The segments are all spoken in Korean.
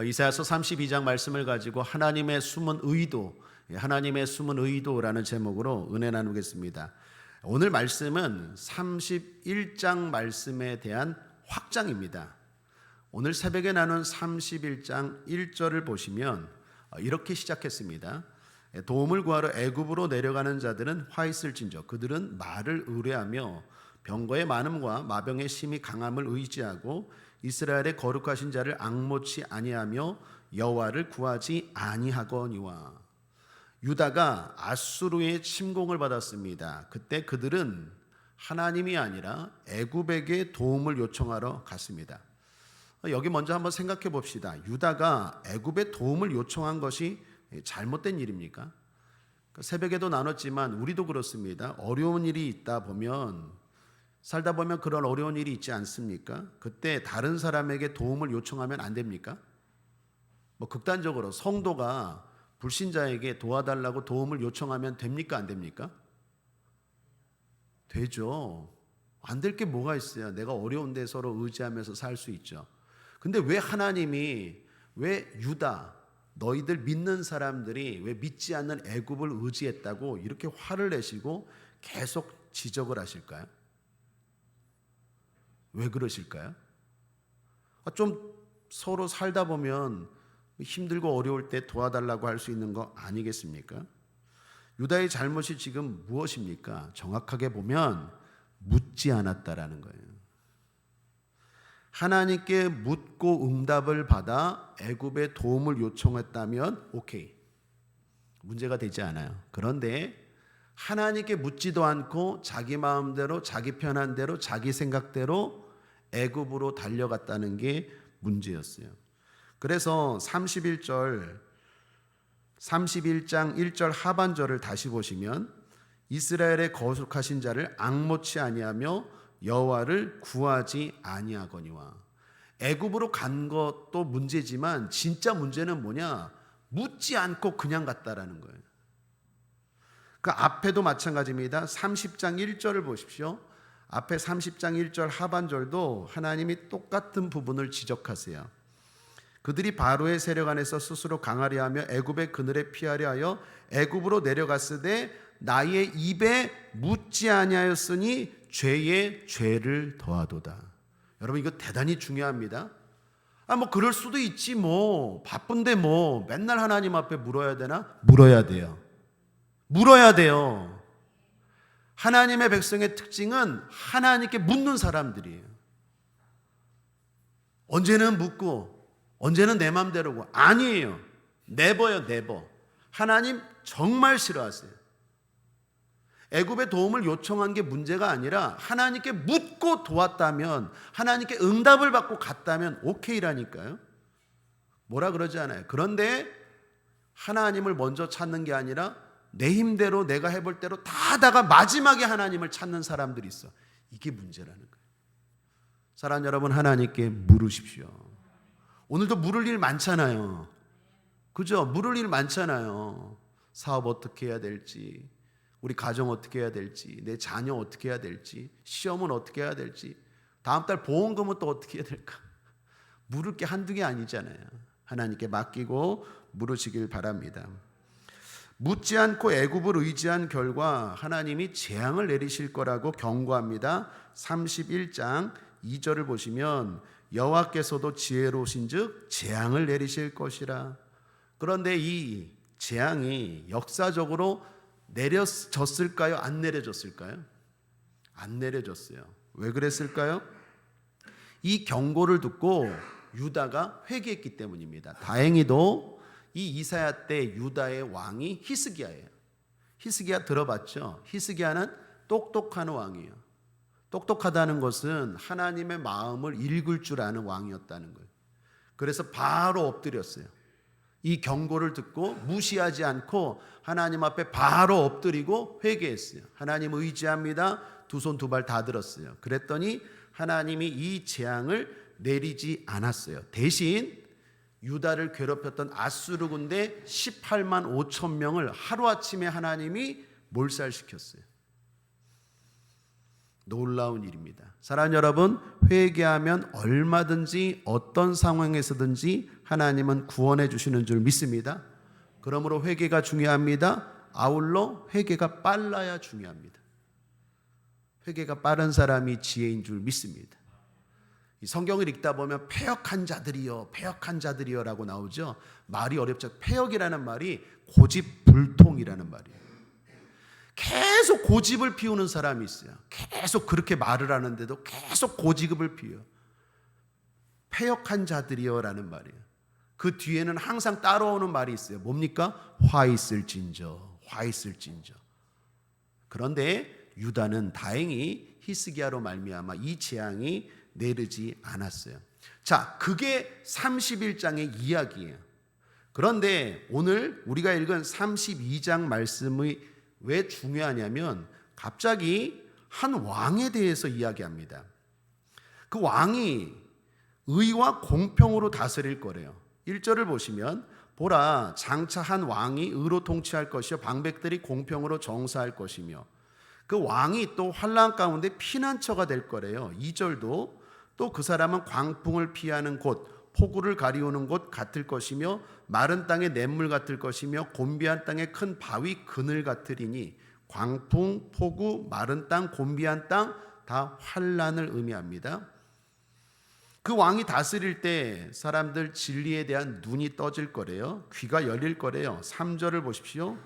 이사야서 32장 말씀을 가지고 하나님의 숨은 의도, 하나님의 숨은 의도라는 제목으로 은혜 나누겠습니다. 오늘 말씀은 31장 말씀에 대한 확장입니다. 오늘 새벽에 나눈 31장 1절을 보시면 이렇게 시작했습니다. 도움을 구하러 애굽으로 내려가는 자들은 화 있을진저 그들은 말을 의뢰하며 병거의 많음과 마병의 심히 강함을 의지하고 이스라엘의 거룩하신 자를 앙모치 아니하며 여호와를 구하지 아니하거니와. 유다가 아수르의 침공을 받았습니다. 그때 그들은 하나님이 아니라 애굽에게 도움을 요청하러 갔습니다. 여기 먼저 한번 생각해 봅시다. 유다가 애굽에 도움을 요청한 것이 잘못된 일입니까? 새벽에도 나눴지만 우리도 그렇습니다. 어려운 일이 있다 보면 살다 보면 그런 어려운 일이 있지 않습니까? 그때 다른 사람에게 도움을 요청하면 안 됩니까? 극단적으로 성도가 불신자에게 도와달라고 도움을 요청하면 됩니까? 안 됩니까? 되죠. 안 될 게 뭐가 있어요? 내가 어려운데 서로 의지하면서 살 수 있죠. 근데 왜 하나님이 왜 유다 너희들 믿는 사람들이 왜 믿지 않는 애굽을 의지했다고 이렇게 화를 내시고 계속 지적을 하실까요? 왜 그러실까요? 좀 서로 살다 보면 힘들고 어려울 때 도와달라고 할 수 있는 거 아니겠습니까? 유다의 잘못이 지금 무엇입니까? 정확하게 보면 묻지 않았다라는 거예요. 하나님께 묻고 응답을 받아 애굽에 도움을 요청했다면 오케이, 문제가 되지 않아요. 그런데 하나님께 묻지도 않고 자기 마음대로 자기 편한 대로 자기 생각대로 애굽으로 달려갔다는 게 문제였어요. 그래서 31장 1절 하반절을 다시 보시면 이스라엘의 거룩하신 자를 앙모치 아니하며 여호와를 구하지 아니하거니와. 애굽으로 간 것도 문제지만 진짜 문제는 뭐냐? 묻지 않고 그냥 갔다라는 거예요. 그 앞에도 마찬가지입니다. 30장 1절을 보십시오. 앞에 30장 1절 하반절도 하나님이 똑같은 부분을 지적하세요. 그들이 바로의 세력 안에서 스스로 강하려 하며 애굽의 그늘에 피하려 하여 애굽으로 내려갔으되 나의 입에 묻지 아니하였으니 죄에 죄를 더하도다. 여러분 이거 대단히 중요합니다. 그럴 수도 있지 바쁜데 맨날 하나님 앞에 물어야 되나? 물어야 돼요. 물어야 돼요. 하나님의 백성의 특징은 하나님께 묻는 사람들이에요. 언제는 묻고 언제는 내 맘대로고 아니에요. 네버요, 네버. 하나님 정말 싫어하세요. 애굽의 도움을 요청한 게 문제가 아니라 하나님께 묻고 도왔다면, 하나님께 응답을 받고 갔다면 오케이라니까요. 뭐라 그러지 않아요. 그런데 하나님을 먼저 찾는 게 아니라 내 힘대로 내가 해볼 대로 다 하다가 마지막에 하나님을 찾는 사람들이 있어. 이게 문제라는 거예요. 사랑하는 여러분, 하나님께 물으십시오. 오늘도 물을 일 많잖아요. 그죠? 물을 일 많잖아요. 사업 어떻게 해야 될지, 우리 가정 어떻게 해야 될지, 내 자녀 어떻게 해야 될지, 시험은 어떻게 해야 될지, 다음 달 보험금은 또 어떻게 해야 될까? 물을 게 한두 개 아니잖아요. 하나님께 맡기고 물으시길 바랍니다. 묻지 않고 애굽을 의지한 결과 하나님이 재앙을 내리실 거라고 경고합니다. 31장 2절을 보시면 여호와께서도 지혜로우신즉 재앙을 내리실 것이라. 그런데 이 재앙이 역사적으로 내려졌을까요? 안 내려졌을까요? 안 내려졌어요. 왜 그랬을까요? 이 경고를 듣고 유다가 회개했기 때문입니다. 다행히도 이 이사야 때 유다의 왕이 히스기야예요. 히스기야 들어봤죠? 히스기야는 똑똑한 왕이에요. 똑똑하다는 것은 하나님의 마음을 읽을 줄 아는 왕이었다는 거예요. 그래서 바로 엎드렸어요. 이 경고를 듣고 무시하지 않고 하나님 앞에 바로 엎드리고 회개했어요. 하나님 의지합니다. 두 손 두 발 다 들었어요. 그랬더니 하나님이 이 재앙을 내리지 않았어요. 대신 유다를 괴롭혔던 아수르 군대 18만 5천 명을 하루아침에 하나님이 몰살시켰어요. 놀라운 일입니다. 사랑하는 여러분, 회개하면 얼마든지 어떤 상황에서든지 하나님은 구원해 주시는 줄 믿습니다. 그러므로 회개가 중요합니다. 아울러 회개가 빨라야 중요합니다. 회개가 빠른 사람이 지혜인 줄 믿습니다. 이 성경을 읽다 보면 패역한 자들이여, 패역한 자들이여라고 나오죠. 말이 어렵죠. 패역이라는 말이 고집불통이라는 말이에요. 계속 고집을 피우는 사람이 있어요. 계속 그렇게 말을 하는데도 계속 고집을 피워요. 패역한 자들이여라는 말이에요. 그 뒤에는 항상 따라오는 말이 있어요. 뭡니까? 화 있을진저, 화 있을진저. 그런데 유다는 다행히 히스기야로 말미암아 이 재앙이 내리지 않았어요. 자, 그게 31장의 이야기예요. 그런데 오늘 우리가 읽은 32장 말씀이 왜 중요하냐면 갑자기 한 왕에 대해서 이야기합니다. 그 왕이 의와 공평으로 다스릴 거래요. 1절을 보시면 보라, 장차 한 왕이 의로 통치할 것이요 방백들이 공평으로 정사할 것이며 그 왕이 또 환난 가운데 피난처가 될 거래요. 2절도 또 그 사람은 광풍을 피하는 곳, 폭우를 가리우는 곳 같을 것이며 마른 땅의 냇물 같을 것이며 곤비한 땅의 큰 바위 그늘 같으리니 광풍, 폭우, 마른 땅, 곤비한 땅 다 환난을 의미합니다. 그 왕이 다스릴 때 사람들 진리에 대한 눈이 떠질 거래요. 귀가 열릴 거래요. 3절을 보십시오.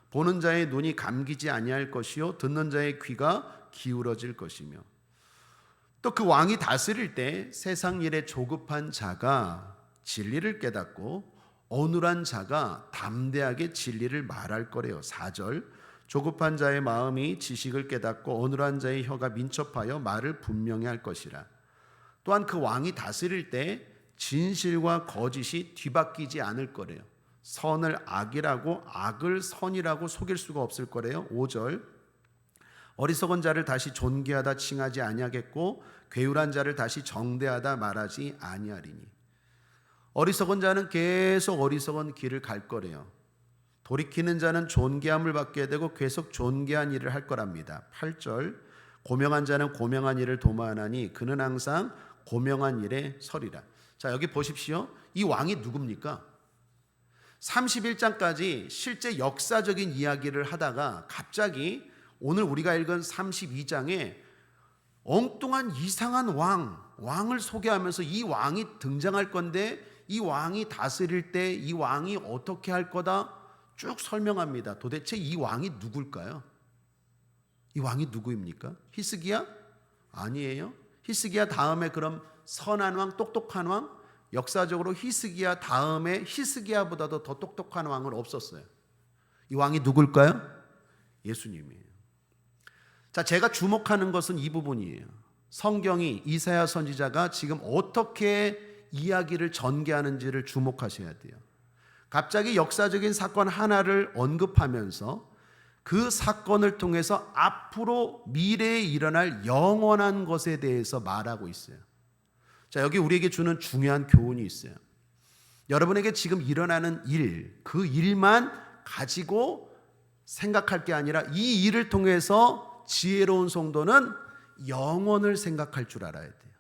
보는 자의 눈이 감기지 아니할 것이요 듣는 자의 귀가 기울어질 것이며 또 그 왕이 다스릴 때 세상 일에 조급한 자가 진리를 깨닫고 어눌한 자가 담대하게 진리를 말할 거래요. 4절 조급한 자의 마음이 지식을 깨닫고 어눌한 자의 혀가 민첩하여 말을 분명히 할 것이라. 또한 그 왕이 다스릴 때 진실과 거짓이 뒤바뀌지 않을 거래요. 선을 악이라고 악을 선이라고 속일 수가 없을 거래요. 5절 어리석은 자를 다시 존귀하다 칭하지 아니하겠고 괴울한 자를 다시 정대하다 말하지 아니하리니. 어리석은 자는 계속 어리석은 길을 갈 거래요. 돌이키는 자는 존귀함을 받게 되고 계속 존귀한 일을 할 거랍니다. 8절 고명한 자는 고명한 일을 도모하나니 그는 항상 고명한 일에 서리라. 자, 여기 보십시오. 이 왕이 누굽니까? 31장까지 실제 역사적인 이야기를 하다가 갑자기 오늘 우리가 읽은 32장에 엉뚱한 이상한 왕을 소개하면서 이 왕이 등장할 건데 이 왕이 다스릴 때 이 왕이 어떻게 할 거다 쭉 설명합니다. 도대체 이 왕이 누굴까요? 이 왕이 누구입니까? 히스기야? 아니에요. 히스기야 다음에 그럼 선한 왕, 똑똑한 왕? 역사적으로 히스기야 다음에 히스기야보다도 더 똑똑한 왕은 없었어요. 이 왕이 누굴까요? 예수님이에요. 자, 제가 주목하는 것은 이 부분이에요. 성경이 이사야 선지자가 지금 어떻게 이야기를 전개하는지를 주목하셔야 돼요. 갑자기 역사적인 사건 하나를 언급하면서 그 사건을 통해서 앞으로 미래에 일어날 영원한 것에 대해서 말하고 있어요. 자, 여기 우리에게 주는 중요한 교훈이 있어요. 여러분에게 지금 일어나는 일, 그 일만 가지고 생각할 게 아니라 이 일을 통해서 지혜로운 성도는 영원을 생각할 줄 알아야 돼요.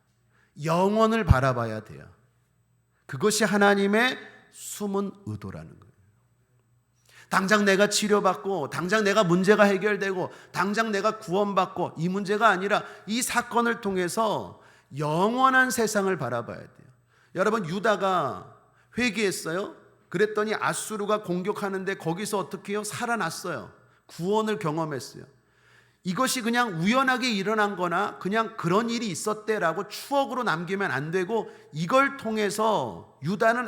영원을 바라봐야 돼요. 그것이 하나님의 숨은 의도라는 거예요. 당장 내가 치료받고 당장 내가 문제가 해결되고 당장 내가 구원받고 이 문제가 아니라 이 사건을 통해서 영원한 세상을 바라봐야 돼요. 여러분, 유다가 회개했어요. 그랬더니 아수르가 공격하는데 거기서 어떻게 해요? 살아났어요. 구원을 경험했어요. 이것이 그냥 우연하게 일어난 거나 그냥 그런 일이 있었대라고 추억으로 남기면 안 되고 이걸 통해서 유다는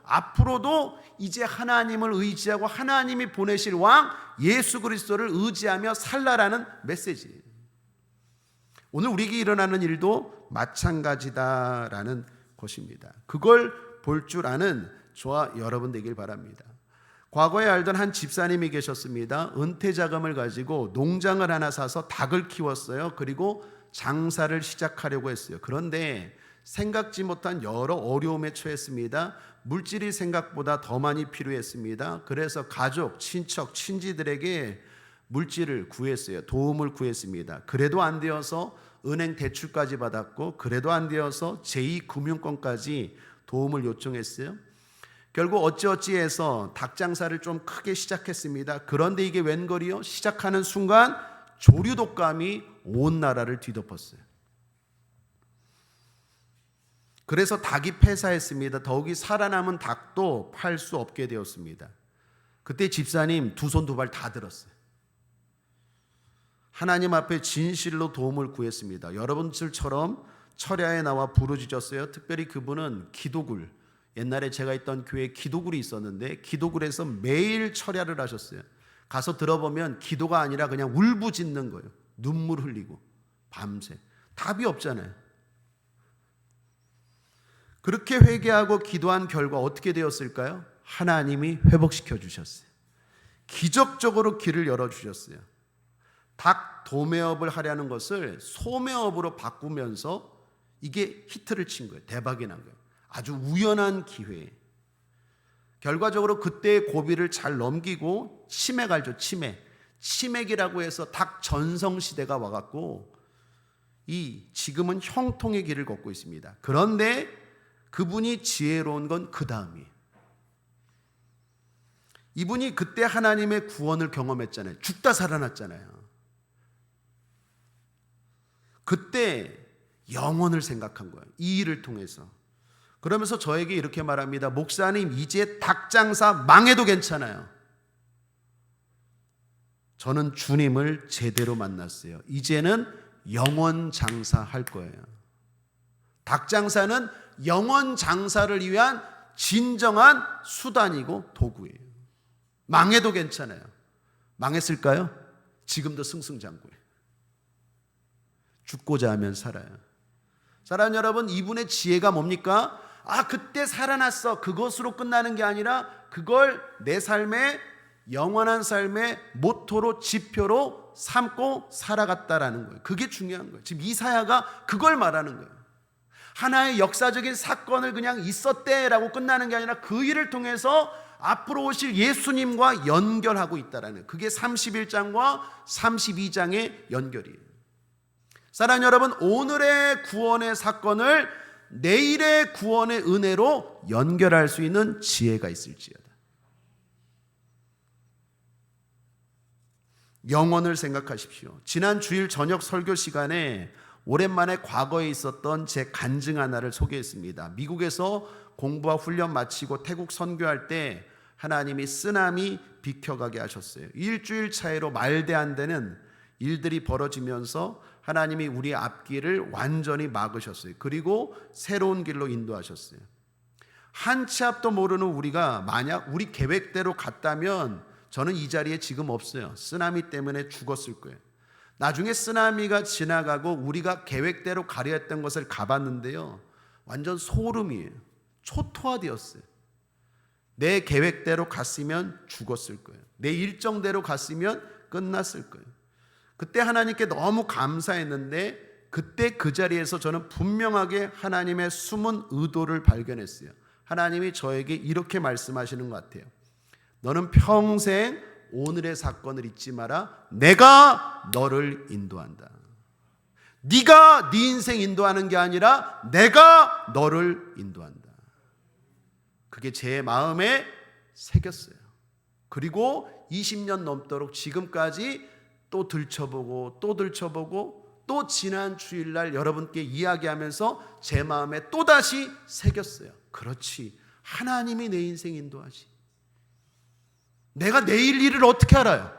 앞으로도 이제 하나님을 의지하고 하나님이 보내실 왕 예수 그리스도를 의지하며 살라라는 메시지예요. 오늘 우리에게 일어나는 일도 마찬가지다라는 것입니다. 그걸 볼 줄 아는 저와 여러분 되길 바랍니다. 과거에 알던 한 집사님이 계셨습니다. 은퇴 자금을 가지고 농장을 하나 사서 닭을 키웠어요. 그리고 장사를 시작하려고 했어요. 그런데 생각지 못한 여러 어려움에 처했습니다. 물질이 생각보다 더 많이 필요했습니다. 그래서 가족, 친척, 친지들에게 물질을 구했어요. 도움을 구했습니다. 그래도 안 되어서 은행 대출까지 받았고 그래도 안 되어서 제2금융권까지 도움을 요청했어요. 결국 어찌어찌해서 닭 장사를 좀 크게 시작했습니다. 그런데 이게 웬걸이요? 시작하는 순간 조류 독감이 온 나라를 뒤덮었어요. 그래서 닭이 폐사했습니다. 더욱이 살아남은 닭도 팔 수 없게 되었습니다. 그때 집사님 두 손 두 발 다 들었어요. 하나님 앞에 진실로 도움을 구했습니다. 여러분들처럼 철야에 나와 부르짖었어요. 특별히 그분은 기도굴, 옛날에 제가 있던 교회에 기도굴이 있었는데 기도굴에서 매일 철야를 하셨어요. 가서 들어보면 기도가 아니라 그냥 울부짖는 거예요. 눈물 흘리고 밤새. 답이 없잖아요. 그렇게 회개하고 기도한 결과 어떻게 되었을까요? 하나님이 회복시켜 주셨어요. 기적적으로 길을 열어주셨어요. 닭 도매업을 하려는 것을 소매업으로 바꾸면서 이게 히트를 친 거예요. 대박이 난 거예요. 아주 우연한 기회에. 결과적으로 그때의 고비를 잘 넘기고 치맥 알죠? 치맥이라고 해서 닭 전성시대가 와갖고 지금은 형통의 길을 걷고 있습니다. 그런데 그분이 지혜로운 건 그 다음이에요. 이분이 그때 하나님의 구원을 경험했잖아요. 죽다 살아났잖아요. 그때 영혼을 생각한 거예요. 이 일을 통해서. 그러면서 저에게 이렇게 말합니다. 목사님, 이제 닭장사 망해도 괜찮아요. 저는 주님을 제대로 만났어요. 이제는 영원 장사할 거예요. 닭장사는 영원 장사를 위한 진정한 수단이고 도구예요. 망해도 괜찮아요. 망했을까요? 지금도 승승장구예요. 죽고자 하면 살아요. 사랑하는 여러분, 이분의 지혜가 뭡니까? 그때 살아났어. 그것으로 끝나는 게 아니라 그걸 내 삶의 영원한 삶의 모토로 지표로 삼고 살아갔다라는 거예요. 그게 중요한 거예요. 지금 이사야가 그걸 말하는 거예요. 하나의 역사적인 사건을 그냥 있었대라고 끝나는 게 아니라 그 일을 통해서 앞으로 오실 예수님과 연결하고 있다라는 거예요. 그게 31장과 32장의 연결이에요. 사랑하는 여러분, 오늘의 구원의 사건을 내일의 구원의 은혜로 연결할 수 있는 지혜가 있을지어다. 영혼을 생각하십시오. 지난 주일 저녁 설교 시간에 오랜만에 과거에 있었던 제 간증 하나를 소개했습니다. 미국에서 공부와 훈련 마치고 태국 선교할 때 하나님이 쓰나미 비켜가게 하셨어요. 일주일 차이로 말대 안 되는 일들이 벌어지면서 하나님이 우리 앞길을 완전히 막으셨어요. 그리고 새로운 길로 인도하셨어요. 한 치 앞도 모르는 우리가 만약 우리 계획대로 갔다면 저는 이 자리에 지금 없어요. 쓰나미 때문에 죽었을 거예요. 나중에 쓰나미가 지나가고 우리가 계획대로 가려 했던 것을 가봤는데요, 완전 소름이에요. 초토화되었어요. 내 계획대로 갔으면 죽었을 거예요. 내 일정대로 갔으면 끝났을 거예요. 그때 하나님께 너무 감사했는데 그때 그 자리에서 저는 분명하게 하나님의 숨은 의도를 발견했어요. 하나님이 저에게 이렇게 말씀하시는 것 같아요. 너는 평생 오늘의 사건을 잊지 마라. 내가 너를 인도한다. 네가 네 인생 인도하는 게 아니라 내가 너를 인도한다. 그게 제 마음에 새겼어요. 그리고 20년 넘도록 지금까지 또 들춰보고 또 지난 주일날 여러분께 이야기하면서 제 마음에 또다시 새겼어요. 그렇지, 하나님이 내 인생 인도하지. 내가 내일 일을 어떻게 알아요?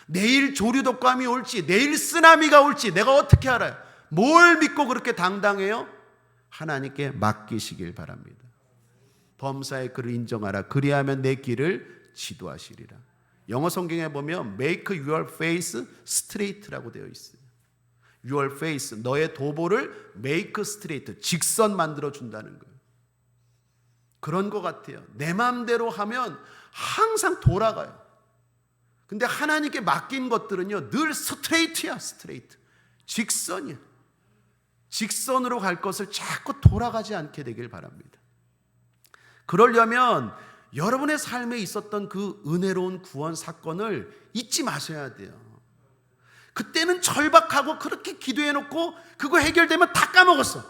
내일 조류독감이 올지 내일 쓰나미가 올지 내가 어떻게 알아요? 뭘 믿고 그렇게 당당해요? 하나님께 맡기시길 바랍니다. 범사의 그를 인정하라. 그리하면 내 길을 지도하시리라. 영어 성경에 보면 make your face straight라고 되어 있어요. Your face, 너의 도보를 make straight, 직선 만들어 준다는 거예요. 그런 것 같아요. 내 마음대로 하면 항상 돌아가요. 근데 하나님께 맡긴 것들은요, 늘 스트레이트야. 스트레이트, 직선이야. 직선으로 갈 것을 자꾸 돌아가지 않게 되길 바랍니다. 그러려면 여러분의 삶에 있었던 그 은혜로운 구원 사건을 잊지 마셔야 돼요. 그때는 절박하고 그렇게 기도해놓고 그거 해결되면 다 까먹었어.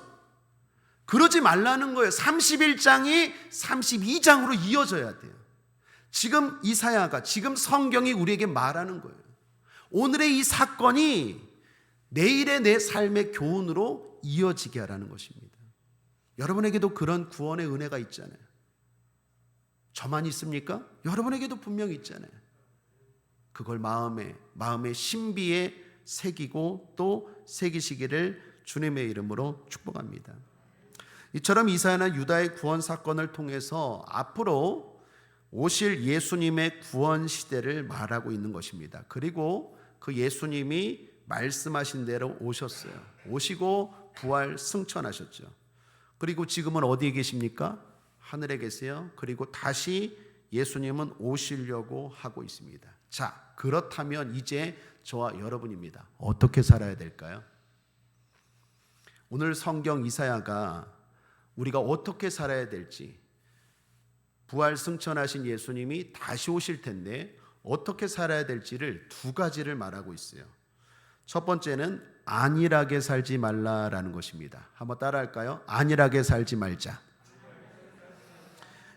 그러지 말라는 거예요. 31장이 32장으로 이어져야 돼요. 지금 이사야가, 지금 성경이 우리에게 말하는 거예요. 오늘의 이 사건이 내일의 내 삶의 교훈으로 이어지게 하라는 것입니다. 여러분에게도 그런 구원의 은혜가 있잖아요. 저만 있습니까? 여러분에게도 분명히 있잖아요. 그걸 마음의 신비에 새기고 또 새기시기를 주님의 이름으로 축복합니다. 이처럼 이사야는 유다의 구원 사건을 통해서 앞으로 오실 예수님의 구원 시대를 말하고 있는 것입니다. 그리고 그 예수님이 말씀하신 대로 오셨어요. 오시고 부활 승천하셨죠. 그리고 지금은 어디에 계십니까? 하늘에 계세요. 그리고 다시 예수님은 오시려고 하고 있습니다. 자, 그렇다면 이제 저와 여러분입니다. 어떻게 살아야 될까요? 오늘 성경 이사야가 우리가 어떻게 살아야 될지, 부활 승천하신 예수님이 다시 오실 텐데 어떻게 살아야 될지를 두 가지를 말하고 있어요. 첫 번째는 안일하게 살지 말라라는 것입니다. 한번 따라할까요? 안일하게 살지 말자.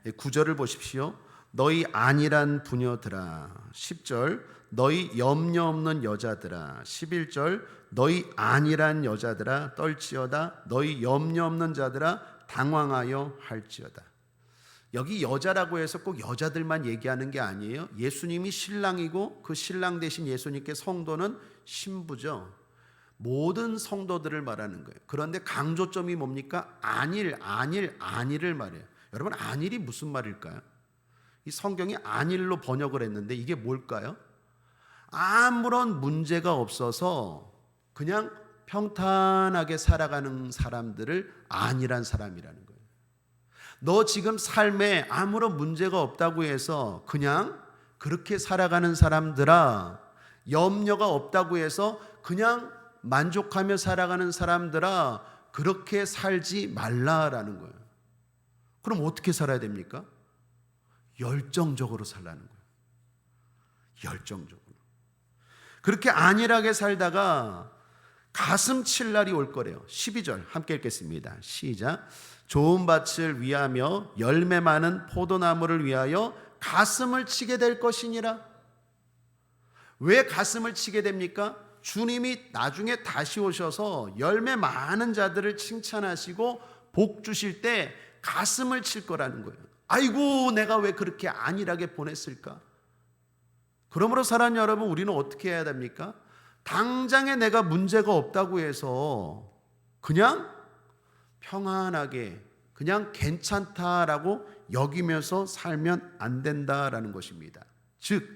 9절을 보십시오. 너희 안일한 부녀들아. 10절 너희 염려 없는 여자들아. 11절 너희 안일한 여자들아 떨지어다. 너희 염려 없는 자들아 당황하여 할지어다. 여기 여자라고 해서 꼭 여자들만 얘기하는 게 아니에요. 예수님이 신랑이고 그 신랑 대신 예수님께 성도는 신부죠. 모든 성도들을 말하는 거예요. 그런데 강조점이 뭡니까? 안일을 말해요. 여러분, 안일이 무슨 말일까요? 이 성경이 안일로 번역을 했는데 이게 뭘까요? 아무런 문제가 없어서 그냥 평탄하게 살아가는 사람들을 안일한 사람이라는 거예요. 너 지금 삶에 아무런 문제가 없다고 해서 그냥 그렇게 살아가는 사람들아, 염려가 없다고 해서 그냥 만족하며 살아가는 사람들아, 그렇게 살지 말라라는 거예요. 그럼 어떻게 살아야 됩니까? 열정적으로 살라는 거예요. 열정적으로. 그렇게 안일하게 살다가 가슴 칠 날이 올 거래요. 12절 함께 읽겠습니다. 시작. 좋은 밭을 위하며 열매 많은 포도나무를 위하여 가슴을 치게 될 것이니라. 왜 가슴을 치게 됩니까? 주님이 나중에 다시 오셔서 열매 많은 자들을 칭찬하시고 복 주실 때 가슴을 칠 거라는 거예요. 아이고, 내가 왜 그렇게 안일하게 보냈을까? 그러므로 사랑하는 여러분, 우리는 어떻게 해야 됩니까? 당장에 내가 문제가 없다고 해서 그냥 평안하게 그냥 괜찮다라고 여기면서 살면 안 된다라는 것입니다. 즉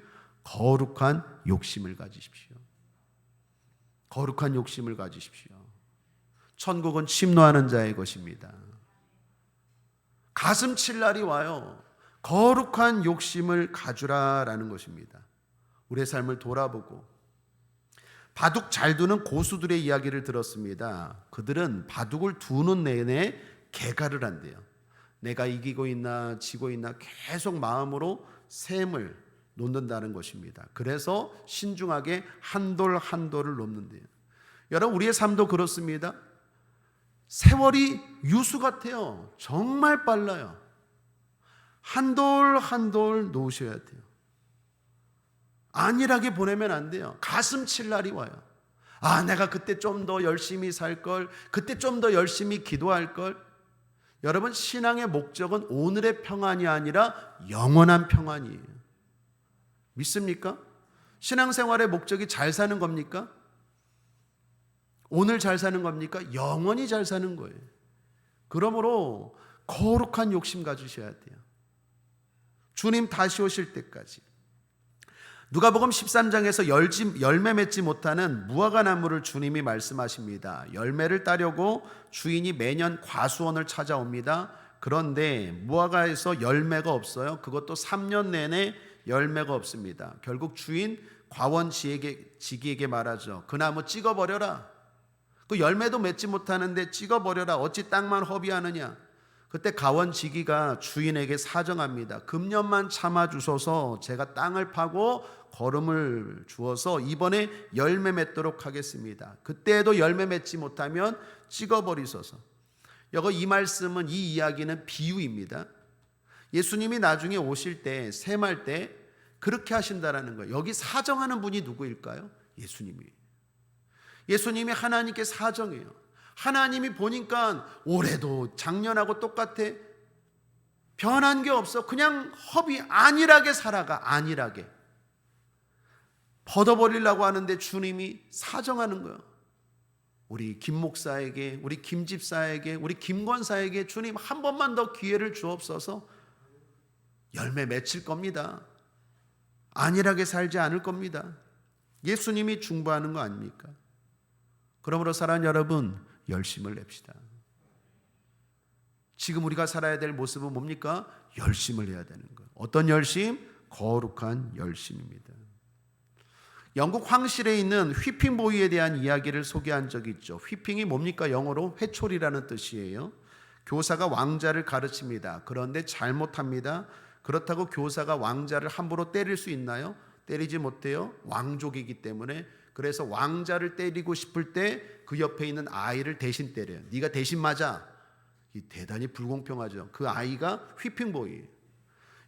거룩한 욕심을 가지십시오. 거룩한 욕심을 가지십시오. 천국은 침노하는 자의 것입니다. 가슴 칠 날이 와요. 거룩한 욕심을 가주라라는 것입니다. 우리의 삶을 돌아보고 바둑 잘 두는 고수들의 이야기를 들었습니다. 그들은 바둑을 두는 내내 개가를 한대요. 내가 이기고 있나 지고 있나 계속 마음으로 셈을 놓는다는 것입니다. 그래서 신중하게 한 돌 한 돌을 놓는데요. 여러분, 우리의 삶도 그렇습니다. 세월이 유수 같아요. 정말 빨라요. 한 돌 한 돌 놓으셔야 돼요. 안일하게 보내면 안 돼요. 가슴 칠 날이 와요. 아, 내가 그때 좀 더 열심히 살 걸, 그때 좀 더 열심히 기도할 걸. 여러분, 신앙의 목적은 오늘의 평안이 아니라 영원한 평안이에요. 믿습니까? 신앙생활의 목적이 잘 사는 겁니까? 오늘 잘 사는 겁니까? 영원히 잘 사는 거예요. 그러므로 거룩한 욕심 가지셔야 돼요. 주님 다시 오실 때까지. 누가복음 13장에서 열매 맺지 못하는 무화과 나무를 주님이 말씀하십니다. 열매를 따려고 주인이 매년 과수원을 찾아옵니다. 그런데 무화과에서 열매가 없어요. 그것도 3년 내내 열매가 없습니다. 결국 주인 과원지기에게 말하죠. 그 나무 찍어버려라. 그 열매도 맺지 못하는데 찍어버려라. 어찌 땅만 허비하느냐. 그때 가원지기가 주인에게 사정합니다. 금년만 참아주소서. 제가 땅을 파고 거름을 주어서 이번에 열매 맺도록 하겠습니다. 그때에도 열매 맺지 못하면 찍어버리소서. 이 말씀은, 이 이야기는 비유입니다. 예수님이 나중에 오실 때, 셈할 때 그렇게 하신다라는 거예요. 여기 사정하는 분이 누구일까요? 예수님이. 예수님이 하나님께 사정해요. 하나님이 보니까 올해도 작년하고 똑같아. 변한 게 없어. 그냥 허비, 안일하게 살아가. 안일하게. 벗어버리려고 하는데 주님이 사정하는 거예요. 우리 김 목사에게, 우리 김 집사에게, 우리 김 권사에게 주님 한 번만 더 기회를 주옵소서. 열매 맺힐 겁니다. 안일하게 살지 않을 겁니다. 예수님이 중보하는 거 아닙니까? 그러므로 사랑하는 여러분, 열심을 냅시다. 지금 우리가 살아야 될 모습은 뭡니까? 열심을 해야 되는 거예요. 어떤 열심? 거룩한 열심입니다. 영국 황실에 있는 휘핑보이에 대한 이야기를 소개한 적이 있죠. 휘핑이 뭡니까? 영어로 회초리라는 뜻이에요. 교사가 왕자를 가르칩니다. 그런데 잘못합니다. 그렇다고 교사가 왕자를 함부로 때릴 수 있나요? 때리지 못해요. 왕족이기 때문에. 그래서 왕자를 때리고 싶을 때 그 옆에 있는 아이를 대신 때려요. 네가 대신 맞아. 대단히 불공평하죠. 그 아이가 휘핑보이예요.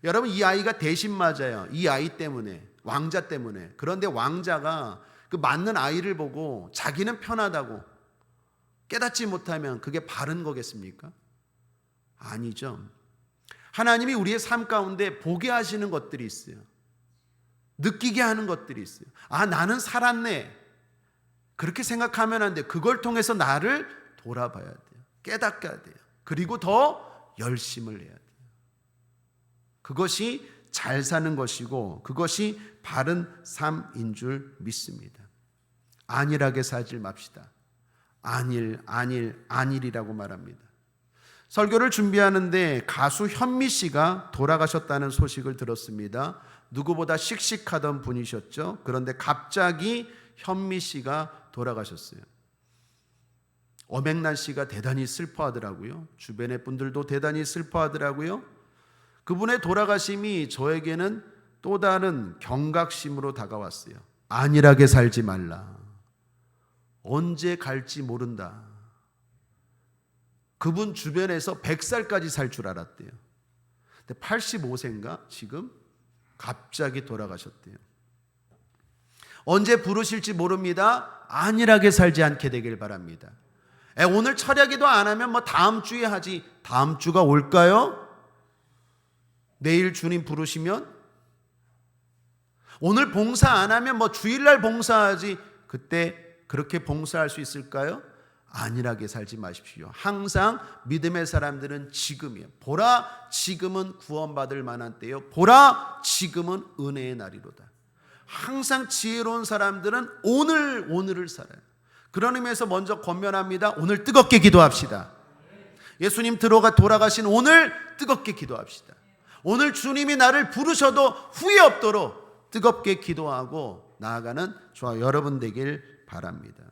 여러분, 이 아이가 대신 맞아요. 이 아이 때문에, 왕자 때문에. 그런데 왕자가 그 맞는 아이를 보고 자기는 편하다고 깨닫지 못하면 그게 바른 거겠습니까? 아니죠. 하나님이 우리의 삶 가운데 보게 하시는 것들이 있어요. 느끼게 하는 것들이 있어요. 아, 나는 살았네. 그렇게 생각하면 안 돼요. 그걸 통해서 나를 돌아봐야 돼요. 깨닫게 돼요. 그리고 더 열심을 해야 돼요. 그것이 잘 사는 것이고 그것이 바른 삶인 줄 믿습니다. 안일하게 살지 맙시다. 안일이라고 말합니다. 설교를 준비하는데 가수 현미 씨가 돌아가셨다는 소식을 들었습니다. 누구보다 씩씩하던 분이셨죠. 그런데 갑자기 현미 씨가 돌아가셨어요. 엄앵란 씨가 대단히 슬퍼하더라고요. 주변의 분들도 대단히 슬퍼하더라고요. 그분의 돌아가심이 저에게는 또 다른 경각심으로 다가왔어요. 안일하게 살지 말라. 언제 갈지 모른다. 그분 주변에서 100살까지 살 줄 알았대요. 근데 85세인가 지금 갑자기 돌아가셨대요. 언제 부르실지 모릅니다. 안일하게 살지 않게 되길 바랍니다. 오늘 철야기도 안 하면 다음 주에 하지. 다음 주가 올까요? 내일 주님 부르시면? 오늘 봉사 안 하면 주일날 봉사하지. 그때 그렇게 봉사할 수 있을까요? 안일하게 살지 마십시오. 항상 믿음의 사람들은 지금이에요. 보라, 지금은 구원받을 만한 때요. 보라, 지금은 은혜의 날이로다. 항상 지혜로운 사람들은 오늘을 살아요. 그런 의미에서 먼저 권면합니다. 오늘 뜨겁게 기도합시다. 예수님 돌아가신 오늘 뜨겁게 기도합시다. 오늘 주님이 나를 부르셔도 후회 없도록 뜨겁게 기도하고 나아가는 저와 여러분 되길 바랍니다.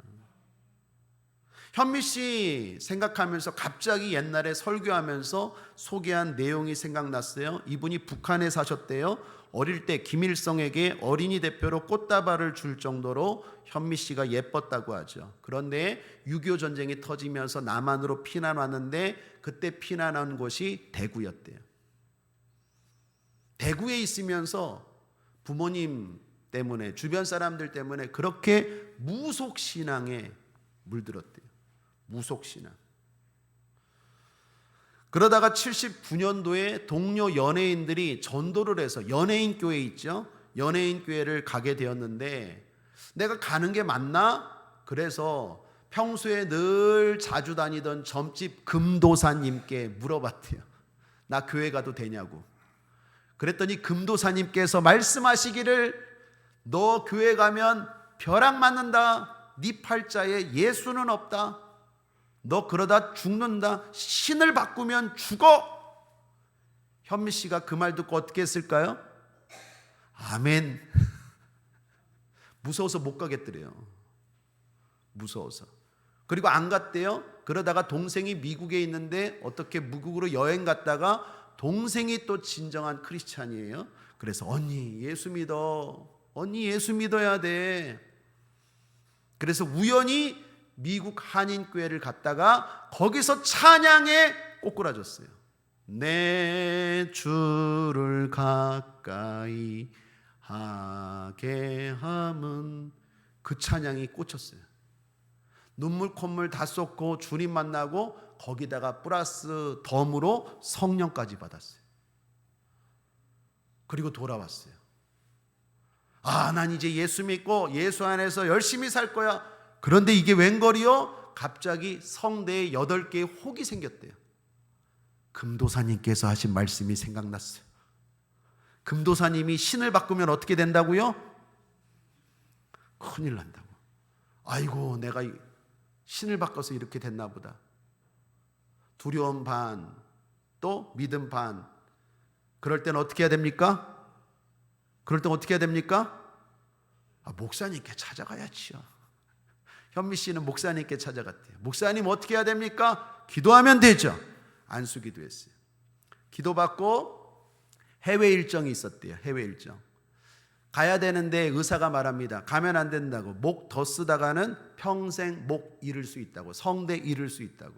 현미 씨 생각하면서 갑자기 옛날에 설교하면서 소개한 내용이 생각났어요. 이분이 북한에 사셨대요. 어릴 때 김일성에게 어린이 대표로 꽃다발을 줄 정도로 현미 씨가 예뻤다고 하죠. 그런데 6.25 전쟁이 터지면서 남한으로 피난 왔는데 그때 피난한 곳이 대구였대요. 대구에 있으면서 부모님 때문에, 주변 사람들 때문에 그렇게 무속신앙에 물들었대요. 무속신앙. 그러다가 79년도에 동료 연예인들이 전도를 해서, 연예인 교회 있죠? 연예인 교회를 가게 되었는데 내가 가는 게 맞나? 그래서 평소에 늘 자주 다니던 점집 금도사님께 물어봤대요. 나 교회 가도 되냐고. 그랬더니 금도사님께서 말씀하시기를, 너 교회 가면 벼락 맞는다. 네 팔자에 예수는 없다. 너 그러다 죽는다. 신을 바꾸면 죽어. 현미 씨가 그 말 듣고 어떻게 했을까요? 아멘. 무서워서 못 가겠더래요. 무서워서. 그리고 안 갔대요. 그러다가 동생이 미국에 있는데 어떻게 미국으로 여행 갔다가 동생이 또 진정한 크리스찬이에요. 그래서 언니 예수 믿어. 언니 예수 믿어야 돼. 그래서 우연히 미국 한인교회를 갔다가 거기서 찬양에 꼬꾸라졌어요. 내 주를 가까이 하게 함은, 그 찬양이 꽂혔어요. 눈물 콧물 다 쏟고 주님 만나고 거기다가 플러스 덤으로 성령까지 받았어요. 그리고 돌아왔어요. 난 이제 예수 믿고 예수 안에서 열심히 살 거야. 그런데 이게 웬걸이요? 갑자기 성대에 8개의 혹이 생겼대요. 금도사님께서 하신 말씀이 생각났어요. 금도사님이 신을 바꾸면 어떻게 된다고요? 큰일 난다고. 아이고, 내가 신을 바꿔서 이렇게 됐나 보다. 두려움 반, 또 믿음 반. 그럴 때는 어떻게 해야 됩니까? 목사님께 찾아가야지요. 현미 씨는 목사님께 찾아갔대요. 목사님 어떻게 해야 됩니까? 기도하면 되죠. 안수 기도했어요. 기도받고 해외 일정이 있었대요. 해외 일정. 가야 되는데 의사가 말합니다. 가면 안 된다고. 목 더 쓰다가는 평생 목 잃을 수 있다고. 성대 잃을 수 있다고.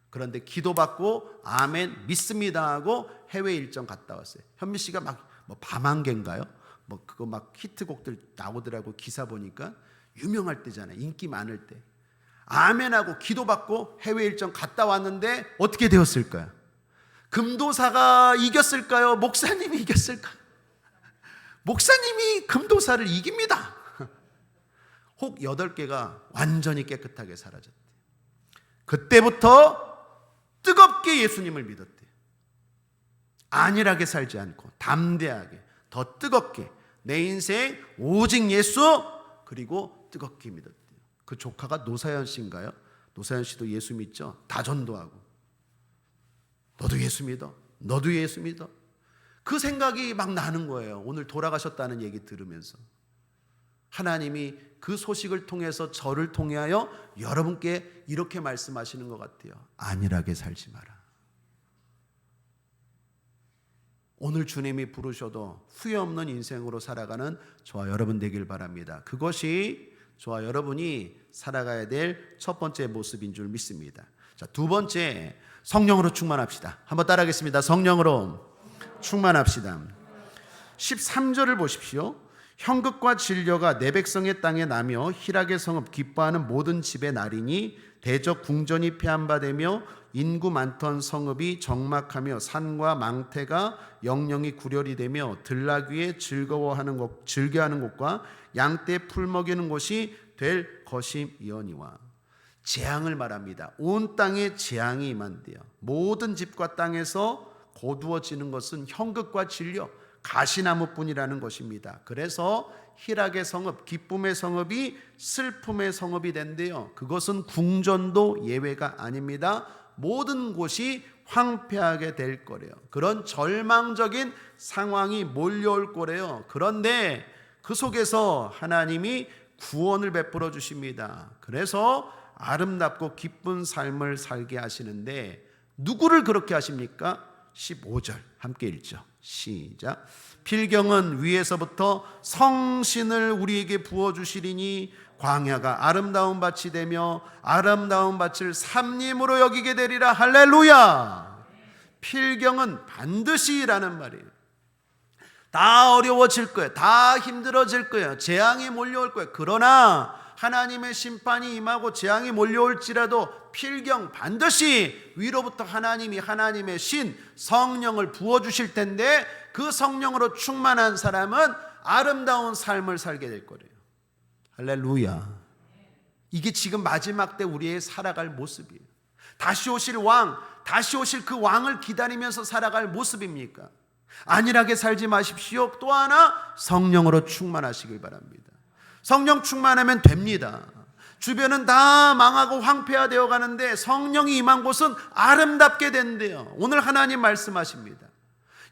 그런데 기도받고 아멘 믿습니다 하고 해외 일정 갔다 왔어요. 현미 씨가 막 밤안개인가요? 그거 막 히트곡들 나오더라고. 기사 보니까 유명할 때잖아요. 인기 많을 때. 아멘하고 기도받고 해외 일정 갔다 왔는데 어떻게 되었을까요? 금도사가 이겼을까요? 목사님이 이겼을까요? 목사님이 금도사를 이깁니다. 혹 8개가 완전히 깨끗하게 사라졌대요. 그때부터 뜨겁게 예수님을 믿었대요. 안일하게 살지 않고 담대하게, 더 뜨겁게 내 인생 오직 예수, 그리고 뜨겁게 믿었대요. 그 조카가 노사연 씨인가요? 노사연 씨도 예수 믿죠? 다 전도하고. 너도 예수 믿어? 너도 예수 믿어? 그 생각이 막 나는 거예요. 오늘 돌아가셨다는 얘기 들으면서. 하나님이 그 소식을 통해서 저를 통하여 여러분께 이렇게 말씀하시는 것 같아요. 안일하게 살지 마라. 오늘 주님이 부르셔도 후회 없는 인생으로 살아가는 저와 여러분 되길 바랍니다. 그것이 저와 여러분이 살아가야 될 첫 번째 모습인 줄 믿습니다. 자, 두 번째, 성령으로 충만합시다. 한번 따라하겠습니다. 성령으로 충만합시다. 13절을 보십시오. 형극과 진려가 내 백성의 땅에 나며 희락의 성읍 기뻐하는 모든 집에 나리니 대적 궁전이 폐한바되며 인구 많던 성읍이 적막하며 산과 망태가 영영이 구렬이 되며 들나귀에 즐거워하는 곳, 즐겨하는 곳과 양떼 풀 먹이는 곳이 될 것임이니와. 재앙을 말합니다. 온 땅에 재앙이 임한대요. 모든 집과 땅에서 거두어지는 것은 형극과 진려, 가시나무뿐이라는 것입니다. 그래서 희락의 성읍, 기쁨의 성읍이 슬픔의 성읍이 된대요. 그것은 궁전도 예외가 아닙니다. 모든 곳이 황폐하게 될 거래요. 그런 절망적인 상황이 몰려올 거래요. 그런데 그 속에서 하나님이 구원을 베풀어 주십니다. 그래서 아름답고 기쁜 삶을 살게 하시는데 누구를 그렇게 하십니까? 15절 함께 읽죠. 시작. 필경은 위에서부터 성신을 우리에게 부어주시리니 광야가 아름다운 밭이 되며 아름다운 밭을 삼림으로 여기게 되리라. 할렐루야. 필경은 반드시라는 말이에요. 다 어려워질 거예요. 다 힘들어질 거예요. 재앙이 몰려올 거예요. 그러나 하나님의 심판이 임하고 재앙이 몰려올지라도 필경 반드시 위로부터 하나님이 하나님의 신 성령을 부어주실 텐데 그 성령으로 충만한 사람은 아름다운 삶을 살게 될 거래요. 할렐루야. 이게 지금 마지막 때 우리의 살아갈 모습이에요. 다시 오실 왕, 다시 오실 그 왕을 기다리면서 살아갈 모습입니까? 안일하게 살지 마십시오. 또 하나 성령으로 충만하시길 바랍니다. 성령 충만하면 됩니다. 주변은 다 망하고 황폐화되어 가는데 성령이 임한 곳은 아름답게 된대요. 오늘 하나님 말씀하십니다.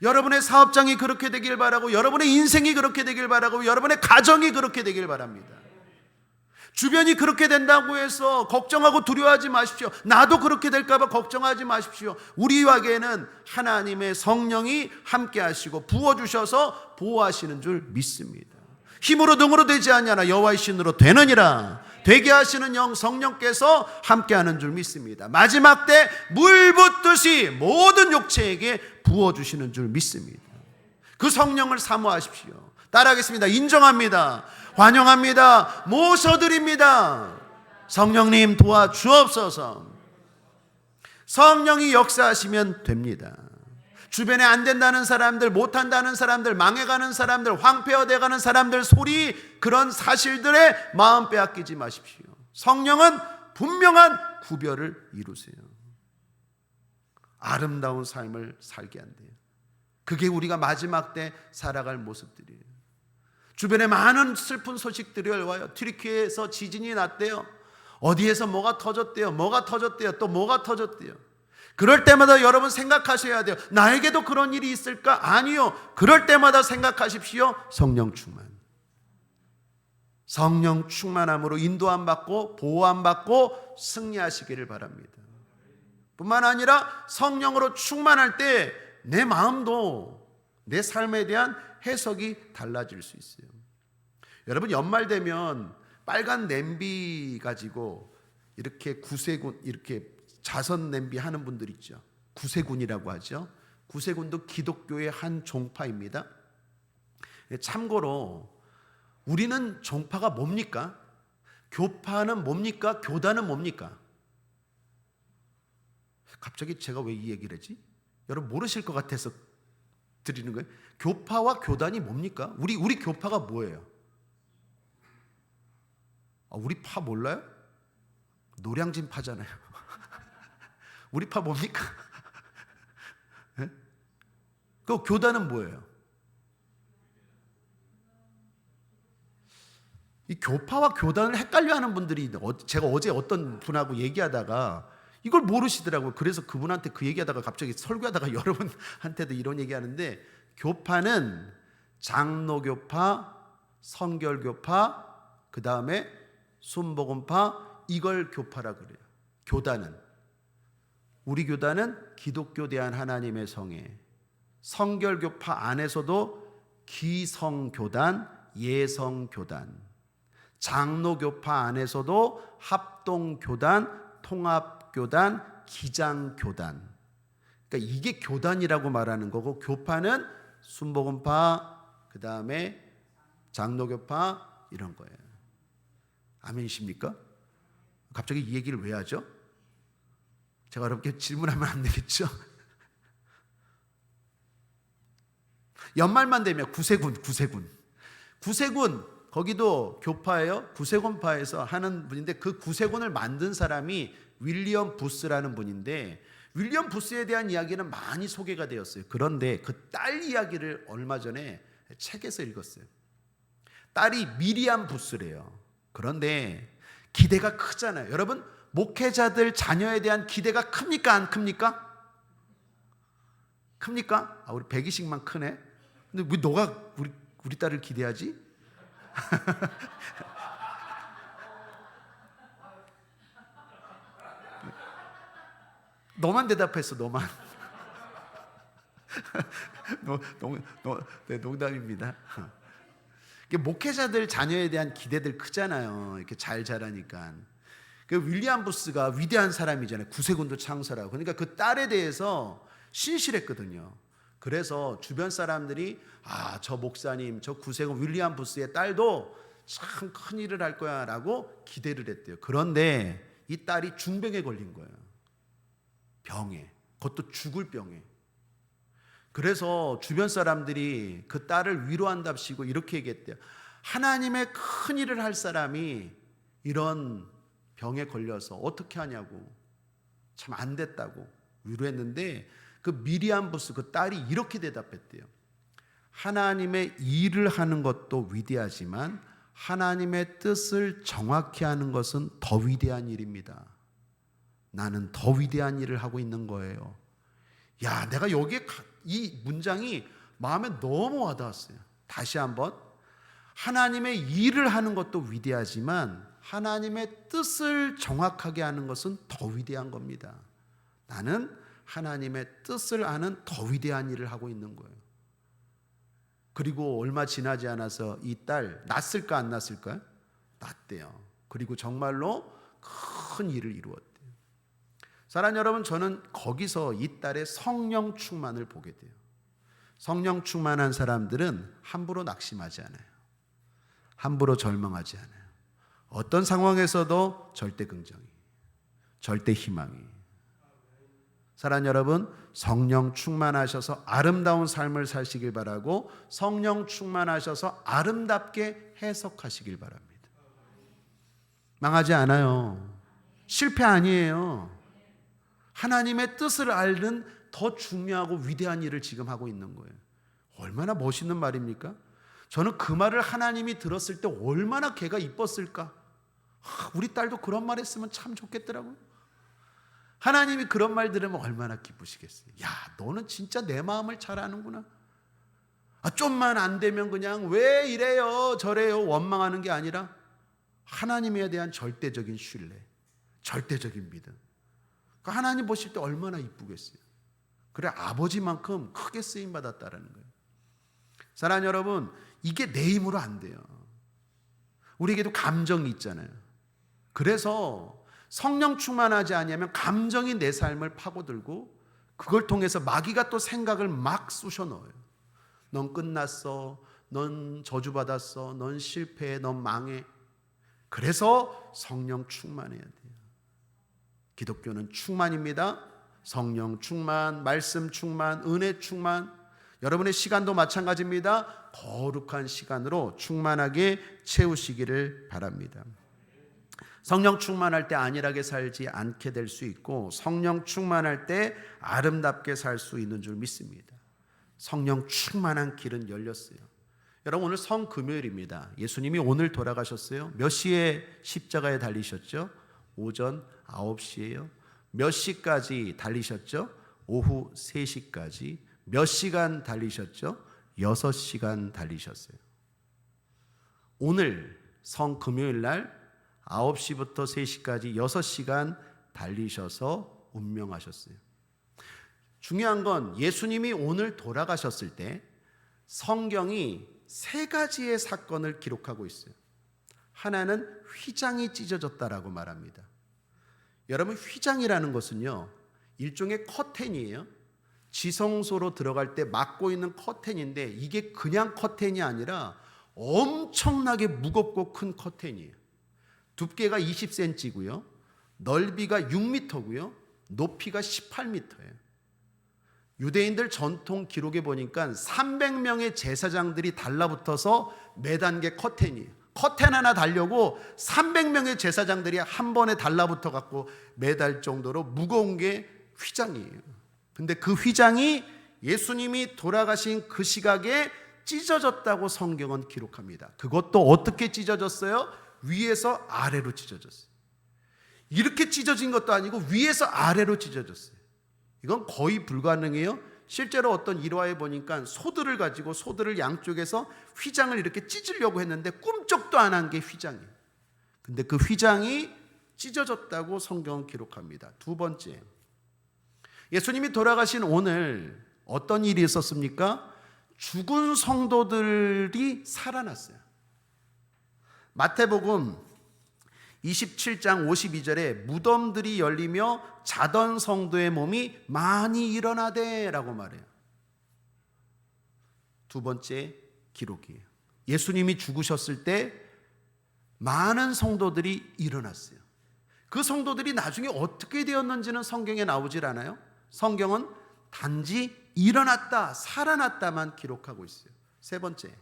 여러분의 사업장이 그렇게 되길 바라고, 여러분의 인생이 그렇게 되길 바라고, 여러분의 가정이 그렇게 되길 바랍니다. 주변이 그렇게 된다고 해서 걱정하고 두려워하지 마십시오. 나도 그렇게 될까 봐 걱정하지 마십시오. 우리에게는 하나님의 성령이 함께 하시고 부어주셔서 보호하시는 줄 믿습니다. 힘으로 능으로 되지 아니하나 여호와의 신으로 되느니라. 되게 하시는 영 성령께서 함께하는 줄 믿습니다. 마지막 때 물 붓듯이 모든 육체에게 부어주시는 줄 믿습니다. 그 성령을 사모하십시오. 따라하겠습니다. 인정합니다. 환영합니다. 모셔드립니다. 성령님 도와주옵소서. 성령이 역사하시면 됩니다. 주변에 안 된다는 사람들, 못한다는 사람들, 망해가는 사람들, 황폐화되어가는 사람들 소리, 그런 사실들에 마음 빼앗기지 마십시오. 성령은 분명한 구별을 이루세요. 아름다운 삶을 살게 한대요. 그게 우리가 마지막 때 살아갈 모습들이에요. 주변에 많은 슬픈 소식들이 와요. 튀르키예에서 지진이 났대요. 어디에서 뭐가 터졌대요. 뭐가 터졌대요. 또 뭐가 터졌대요. 그럴 때마다 여러분 생각하셔야 돼요. 나에게도 그런 일이 있을까? 아니요. 그럴 때마다 생각하십시오. 성령 충만. 성령 충만함으로 인도함 받고 보호함 받고 승리하시기를 바랍니다. 뿐만 아니라 성령으로 충만할 때 내 마음도 내 삶에 대한 해석이 달라질 수 있어요. 여러분 연말 되면 빨간 냄비 가지고 이렇게 구세군, 이렇게 자선 냄비 하는 분들 있죠. 구세군이라고 하죠. 구세군도 기독교의 한 종파입니다. 참고로 우리는 종파가 뭡니까? 교파는 뭡니까? 교단은 뭡니까? 갑자기 제가 왜 이 얘기를 했지? 여러분 모르실 것 같아서 드리는 거예요. 교파와 교단이 뭡니까? 우리 교파가 뭐예요? 우리 파 몰라요? 노량진 파잖아요. 우리 파 뭡니까? 네? 그 교단은 뭐예요? 이 교파와 교단을 헷갈려하는 분들이, 제가 어제 어떤 분하고 얘기하다가 이걸 모르시더라고요. 그래서 그분한테 그 얘기하다가 갑자기 설교하다가 여러분한테도 이런 얘기하는데, 교파는 장로교파, 성결교파, 그 다음에 순복음파, 이걸 교파라고 그래요. 교단은, 우리 교단은 기독교 대한 하나님의 성회, 성결교파 안에서도 기성교단, 예성교단, 장로교파 안에서도 합동교단, 통합교단, 기장교단. 그러니까 이게 교단이라고 말하는 거고, 교파는 순복음파, 그 다음에 장로교파, 이런 거예요. 아멘이십니까? 갑자기 이 얘기를 왜 하죠? 제가 여러분께 질문하면 안 되겠죠? 연말만 되면 구세군, 거기도 교파예요. 구세군파에서 하는 분인데, 그 구세군을 만든 사람이 윌리엄 부스라는 분인데, 윌리엄 부스에 대한 이야기는 많이 소개가 되었어요. 그런데 그 딸 이야기를 얼마 전에 책에서 읽었어요. 딸이 미리암 부스래요. 그런데 기대가 크잖아요. 여러분, 목회자들 자녀에 대한 기대가 큽니까? 안 큽니까? 큽니까? 우리 백이식만 크네. 근데 왜 너가 우리 딸을 기대하지? 너만 대답했어, 너만. 농담입니다. 목회자들 자녀에 대한 기대들 크잖아요. 이렇게 잘 자라니까. 그 윌리엄 부스가 위대한 사람이잖아요. 구세군도 창설하고. 그러니까 그 딸에 대해서 신실했거든요. 그래서 주변 사람들이 저 목사님, 저 구세군 윌리엄 부스의 딸도 참 큰 일을 할 거야 라고 기대를 했대요. 그런데 이 딸이 중병에 걸린 거예요. 병에. 그것도 죽을 병에. 그래서 주변 사람들이 그 딸을 위로한답시고 이렇게 얘기했대요. 하나님의 큰 일을 할 사람이 이런 병에 걸려서 어떻게 하냐고, 참 안 됐다고 위로했는데, 그 미리암 부스 그 딸이 이렇게 대답했대요. 하나님의 일을 하는 것도 위대하지만 하나님의 뜻을 정확히 하는 것은 더 위대한 일입니다. 나는 더 위대한 일을 하고 있는 거예요. 야, 내가 여기에 이 문장이 마음에 너무 와닿았어요. 다시 한번, 하나님의 일을 하는 것도 위대하지만 하나님의 뜻을 정확하게 하는 것은 더 위대한 겁니다. 나는 하나님의 뜻을 아는 더 위대한 일을 하고 있는 거예요. 그리고 얼마 지나지 않아서 이 딸 낳았을까 안 낳았을까요? 낳았대요. 그리고 정말로 큰 일을 이루었대요. 사랑하는 여러분, 저는 거기서 이 딸의 성령 충만을 보게 돼요. 성령 충만한 사람들은 함부로 낙심하지 않아요. 함부로 절망하지 않아요. 어떤 상황에서도 절대 긍정이, 절대 희망이. 사랑하는 여러분, 성령 충만하셔서 아름다운 삶을 사시길 바라고, 성령 충만하셔서 아름답게 해석하시길 바랍니다. 망하지 않아요. 실패 아니에요. 하나님의 뜻을 알는 더 중요하고 위대한 일을 지금 하고 있는 거예요. 얼마나 멋있는 말입니까? 저는 그 말을 하나님이 들었을 때 얼마나 걔가 이뻤을까? 우리 딸도 그런 말 했으면 참 좋겠더라고요. 하나님이 그런 말 들으면 얼마나 기쁘시겠어요. 야, 너는 진짜 내 마음을 잘 아는구나. 좀만 안 되면 그냥 왜 이래요 저래요 원망하는 게 아니라 하나님에 대한 절대적인 신뢰, 절대적인 믿음. 그러니까 하나님 보실 때 얼마나 이쁘겠어요. 그래, 아버지만큼 크게 쓰임받았다라는 거예요. 사랑하는 여러분, 이게 내 힘으로 안 돼요. 우리에게도 감정이 있잖아요. 그래서 성령 충만하지 않으면 감정이 내 삶을 파고들고, 그걸 통해서 마귀가 또 생각을 막 쑤셔 넣어요. 넌 끝났어, 넌 저주받았어, 넌 실패해, 넌 망해. 그래서 성령 충만해야 돼요. 기독교는 충만입니다. 성령 충만, 말씀 충만, 은혜 충만. 여러분의 시간도 마찬가지입니다. 거룩한 시간으로 충만하게 채우시기를 바랍니다. 성령 충만할 때 안일하게 살지 않게 될 수 있고, 성령 충만할 때 아름답게 살 수 있는 줄 믿습니다. 성령 충만한 길은 열렸어요. 여러분, 오늘 성금요일입니다. 예수님이 오늘 돌아가셨어요. 몇 시에 십자가에 달리셨죠? 오전 9시예요. 몇 시까지 달리셨죠? 오후 3시까지. 몇 시간 달리셨죠? 6시간 달리셨어요. 오늘 성금요일 날 9시부터 3시까지 6시간 달리셔서 운명하셨어요. 중요한 건 예수님이 오늘 돌아가셨을 때 성경이 3가지의 사건을 기록하고 있어요. 하나는 휘장이 찢어졌다라고 말합니다. 여러분, 휘장이라는 것은요, 일종의 커튼이에요. 지성소로 들어갈 때 막고 있는 커튼인데, 이게 그냥 커튼이 아니라 엄청나게 무겁고 큰 커튼이에요. 두께가 20cm고요. 넓이가 6m고요. 높이가 18m예요. 유대인들 전통 기록에 보니까 300명의 제사장들이 달라붙어서 매단 게 커튼이에요. 커튼 하나 달려고 300명의 제사장들이 한 번에 달라붙어 갖고 매달 정도로 무거운 게 휘장이에요. 근데 그 휘장이 예수님이 돌아가신 그 시각에 찢어졌다고 성경은 기록합니다. 그것도 어떻게 찢어졌어요? 위에서 아래로 찢어졌어요. 이렇게 찢어진 것도 아니고 위에서 아래로 찢어졌어요. 이건 거의 불가능해요. 실제로 어떤 일화에 보니까 소들을 가지고 소들을 양쪽에서 휘장을 이렇게 찢으려고 했는데 꿈쩍도 안 한 게 휘장이에요. 근데 그 휘장이 찢어졌다고 성경은 기록합니다. 두 번째, 예수님이 돌아가신 오늘 어떤 일이 있었습니까? 죽은 성도들이 살아났어요. 마태복음 27장 52절에 무덤들이 열리며 자던 성도의 몸이 많이 일어나되 라고 말해요. 두 번째 기록이에요. 예수님이 죽으셨을 때 많은 성도들이 일어났어요. 그 성도들이 나중에 어떻게 되었는지는 성경에 나오질 않아요. 성경은 단지 일어났다, 살아났다만 기록하고 있어요. 세 번째,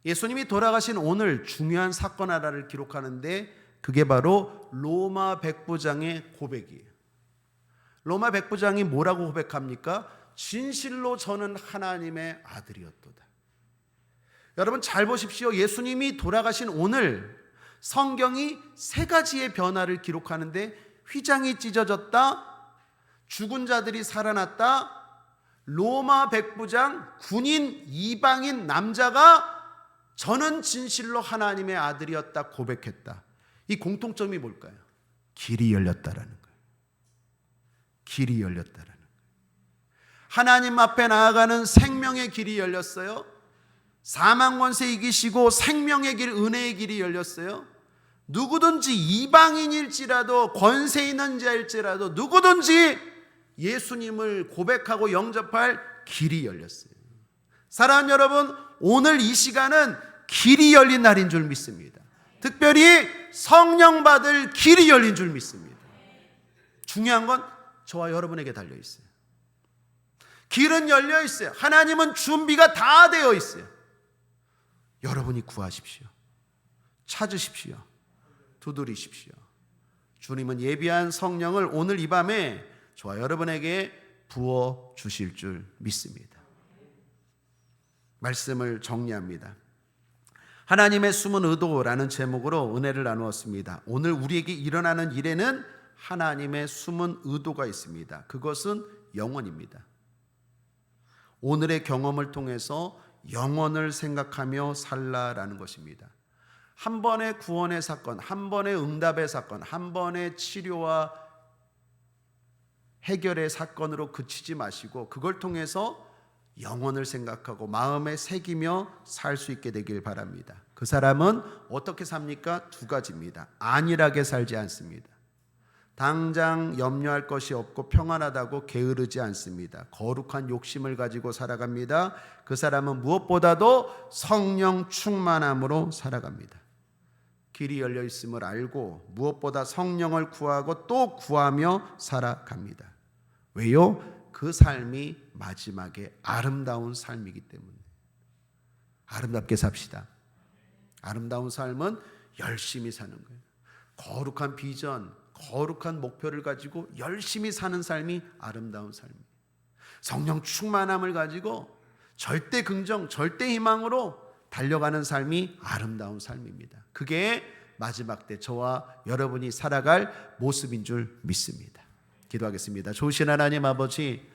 예수님이 돌아가신 오늘 중요한 사건 하나를 기록하는데, 그게 바로 로마 백부장의 고백이에요. 로마 백부장이 뭐라고 고백합니까? 진실로 저는 하나님의 아들이었도다. 여러분 잘 보십시오. 예수님이 돌아가신 오늘 성경이 3가지의 변화를 기록하는데, 휘장이 찢어졌다, 죽은 자들이 살아났다, 로마 백부장, 군인, 이방인 남자가 저는 진실로 하나님의 아들이었다 고백했다. 이 공통점이 뭘까요? 길이 열렸다라는 거예요. 길이 열렸다라는 거예요. 하나님 앞에 나아가는 생명의 길이 열렸어요. 사망 권세 이기시고 생명의 길, 은혜의 길이 열렸어요. 누구든지 이방인일지라도 권세 있는 자일지라도 누구든지 예수님을 고백하고 영접할 길이 열렸어요. 사랑하는 여러분, 오늘 이 시간은 길이 열린 날인 줄 믿습니다. 특별히 성령 받을 길이 열린 줄 믿습니다. 중요한 건 저와 여러분에게 달려 있어요. 길은 열려 있어요. 하나님은 준비가 다 되어 있어요. 여러분이 구하십시오. 찾으십시오. 두드리십시오. 주님은 예비한 성령을 오늘 이 밤에 저와 여러분에게 부어 주실 줄 믿습니다. 말씀을 정리합니다. 하나님의 숨은 의도라는 제목으로 은혜를 나누었습니다. 오늘 우리에게 일어나는 일에는 하나님의 숨은 의도가 있습니다. 그것은 영원입니다. 오늘의 경험을 통해서 영원을 생각하며 살라라는 것입니다. 한 번의 구원의 사건, 한 번의 응답의 사건, 한 번의 치료와 해결의 사건으로 그치지 마시고 그걸 통해서 영원을 생각하고 마음에 새기며 살 수 있게 되길 바랍니다. 그 사람은 어떻게 삽니까? 두 가지입니다. 안일하게 살지 않습니다. 당장 염려할 것이 없고 평안하다고 게으르지 않습니다. 거룩한 욕심을 가지고 살아갑니다. 그 사람은 무엇보다도 성령 충만함으로 살아갑니다. 길이 열려 있음을 알고 무엇보다 성령을 구하고 또 구하며 살아갑니다. 왜요? 그 삶이 마지막에 아름다운 삶이기 때문에. 아름답게 삽시다. 아름다운 삶은 열심히 사는 거예요. 거룩한 비전, 거룩한 목표를 가지고 열심히 사는 삶이 아름다운 삶이에요. 성령 충만함을 가지고 절대 긍정, 절대 희망으로 달려가는 삶이 아름다운 삶입니다. 그게 마지막 때 저와 여러분이 살아갈 모습인 줄 믿습니다. 기도하겠습니다. 좋으신 하나님 아버지,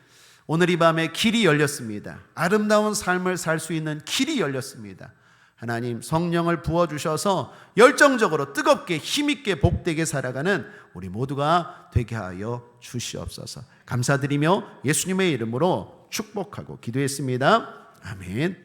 오늘 이 밤에 길이 열렸습니다. 아름다운 삶을 살 수 있는 길이 열렸습니다. 하나님, 성령을 부어주셔서 열정적으로 뜨겁게 힘있게 복되게 살아가는 우리 모두가 되게 하여 주시옵소서. 감사드리며 예수님의 이름으로 축복하고 기도했습니다. 아멘.